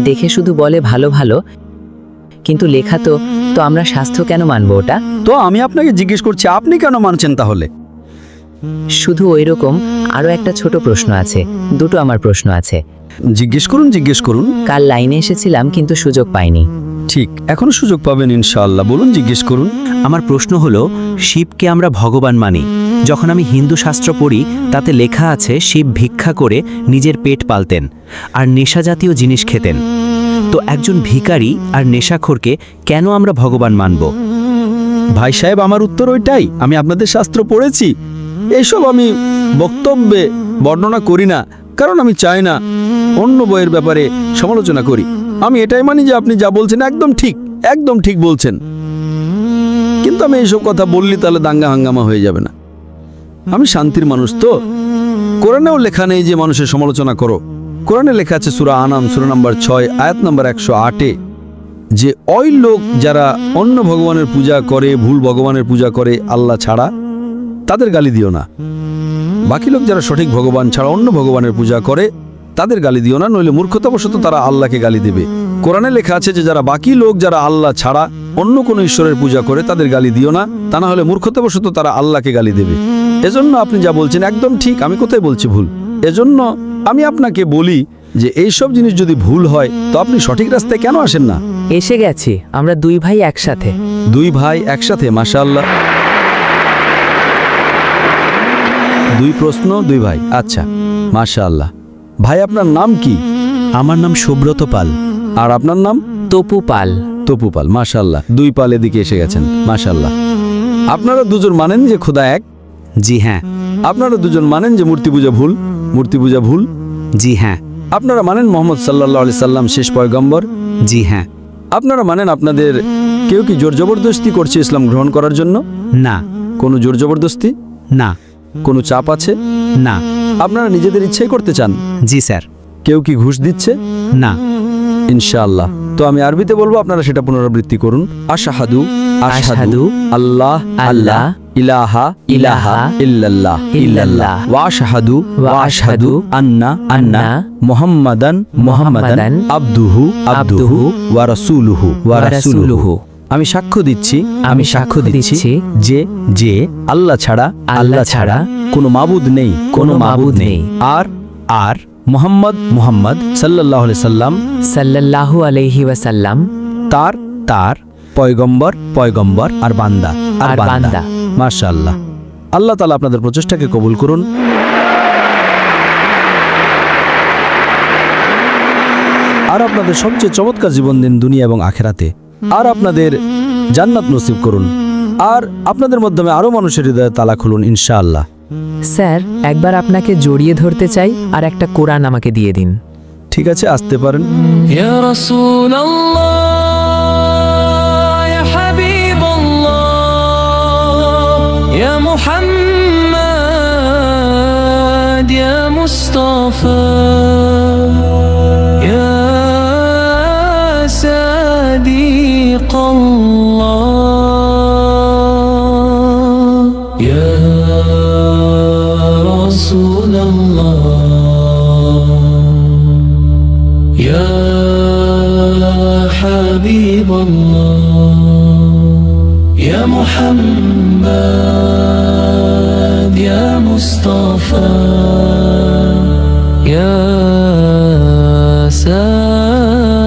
দেখে শুধু বলে ভালো ভালো, কিন্তু লেখা তো তো আমরা স্বাস্থ্য কেন মানব ওটা? তো আমি আপনাকে জিজ্ঞেস করছি, আপনি কেন মানছেন তাহলে? শুধু ওই রকম আরও একটা ছোট প্রশ্ন আছে, দুটো আমার প্রশ্ন আছে। জিজ্ঞেস করুন, জিজ্ঞেস করুন। কাল লাইনে এসেছিলাম কিন্তু সুযোগ পাইনি। ঠিক, এখনো সুযোগ পাবেন ইনশাআল্লাহ। বলুন, জিজ্ঞেস করুন। আমার প্রশ্ন হলো, শিবকে আমরা ভগবান মানি। যখন আমি হিন্দু শাস্ত্র পড়ি তাতে লেখা আছে শিব ভিক্ষা করে নিজের পেট পালতেন আর নেশা জাতীয় জিনিস খেতেন। তো একজন ভিখারি আর নেশাখোরকে কেন আমরা ভগবান মানব? ভাই সাহেব, আমার উত্তর ওইটাই। আমি আপনাদের শাস্ত্র পড়েছি, এইসব আমি বক্তব্যে বর্ণনা করি না, কারণ আমি চাই না অন্য বইয়ের ব্যাপারে সমালোচনা করি। আমি এটাই মানি যে আপনি যা বলছেন একদম ঠিক, একদম ঠিক বলছেন। কিন্তু আমি এইসব কথা বললি তাহলে দাঙ্গা হাঙ্গামা হয়ে যাবে না? আমি শান্তির মানুষ তো। কোরআনেও লেখা নেই যে মানুষের সমালোচনা করো। কোরআনে লেখা আছে সূরা আনাম সূরা নম্বর 6 আয়াত নম্বর 108-এ, যে ওই লোক যারা অন্য ভগবানের পূজা করে, ভুল ভগবানের পূজা করে আল্লাহ ছাড়া, তাদের গালি দিও না। বাকি লোক যারা সঠিক ভগবান ছাড়া অন্য ভগবানের পূজা করে তাদের গালি দিও না, নইলে মূর্খতাবশত তারা আল্লাহকে গালি দেবে। কোরআনে লেখা আছে যে যারা বাকি লোক যারা আল্লাহ ছাড়া অন্য কোনো ঈশ্বরের পূজা করে তাদের গালি দিও না, তা না হলে মূর্খতাবশত তারা আল্লাহকে গালি দেবে। এজন্য আপনি যা বলছেন একদম ঠিক। আমি কোথায় বলছি ভুল? এজন্য আমি আপনাকে বলি যে এইসব জিনিস যদি ভুল হয় তো আপনি সঠিক রাস্তায় কেন আসেন না? এসে গেছি, আমরা দুই ভাই একসাথে। দুই ভাই একসাথে, মাশাআল্লাহ। দুই প্রশ্ন, দুই ভাই, আচ্ছা, মাশাআল্লাহ। ভাই, আপনার নাম কি? আমার নাম সুব্রত পাল। আর আপনার নাম? তপু পাল। তপু পাল, মাশাআল্লাহ। দুই পাল এদিকে এসে গেছেন, মাশাআল্লাহ। আপনারা দুজন মানেন যে খোদা এক? জি হ্যাঁ। আপনারা দুজন মানেন যে মূর্তি পূজা ভুল? মূর্তি পূজা ভুল? জি হ্যাঁ। আপনারা মানেন মোহাম্মদ সাল্লাল্লাহু আলাইহি সাল্লাম শেষ পয়গম্বর? জি হ্যাঁ। আপনারা মানেন আপনাদের কেউ কি জোর জবরদস্তি করছে ইসলাম গ্রহণ করার জন্য? না। কোনো জোর জবরদস্তি? না। কোনো চাপ আছে? না। আপনারা নিজেদের ইচ্ছাই করতে চান? জি স্যার। কেউ কি ঘুষ দিচ্ছে? না। ইনশাআল্লাহ। তো আমি আরবিতে বলবো, আপনারা সেটা পুনরাবৃত্তি করুন। আশহাদু আশহাদু আল্লাহ আল্লাহ ইলাহা ইলাহা ইল্লাল্লাহ ইল্লাল্লাহ ওয়া আশহাদু ওয়া আশহাদু আন্না আন্না মুহাম্মাদান মুহাম্মাদান আবদুহু আবদুহু ওয়া রাসূলুহু ওয়া রাসূলুহু। আমি সাক্ষ্য দিচ্ছি, আমি সাক্ষ্য দিচ্ছি যে যে আল্লাহ ছাড়া কোনো মাবুদ নেই, কোনো মাবুদ নেই। আর মুহাম্মদ মুহাম্মদ সাল্লাল্লাহু আলাইহি সাল্লাম সাল্লাল্লাহু আলাইহি ওয়াসাল্লাম তার পয়গম্বর আর বান্দা। মাশাআল্লাহ। আল্লাহ তাআলা আপনাদের প্রচেষ্টাকে কবুল করুন। আর আপনাদের সবচেয়ে চমৎকার জীবন দিন দুনিয়া এবং আখেরাতে। আর আপনাদের জান্নাত নসিব করুন। আর আপনাদের মাধ্যমে আরো মানুষের হৃদয়ে তালা খুলুন ইনশাআল্লাহ। স্যার, একবার আপনাকে জড়িয়ে ধরতে চাই, আর একটা কোরআন আমাকে দিয়ে দিন। ঠিক আছে, আসতে পারেন। ইয়া রাসূলুল্লাহ, ইয়া হাবিবাল্লাহ, ইয়া মুহাম্মদ, ইয়া মুস্তাফা, ইয়া সাদিকাল্লাহ, ইয়া রাসূলুল্লাহ, ইয়া হাবিবাল্লাহ, ইয়া মুহাম্মদ, ইয়া মুস্তাফা, ইয়া সাদিকাল্লাহ।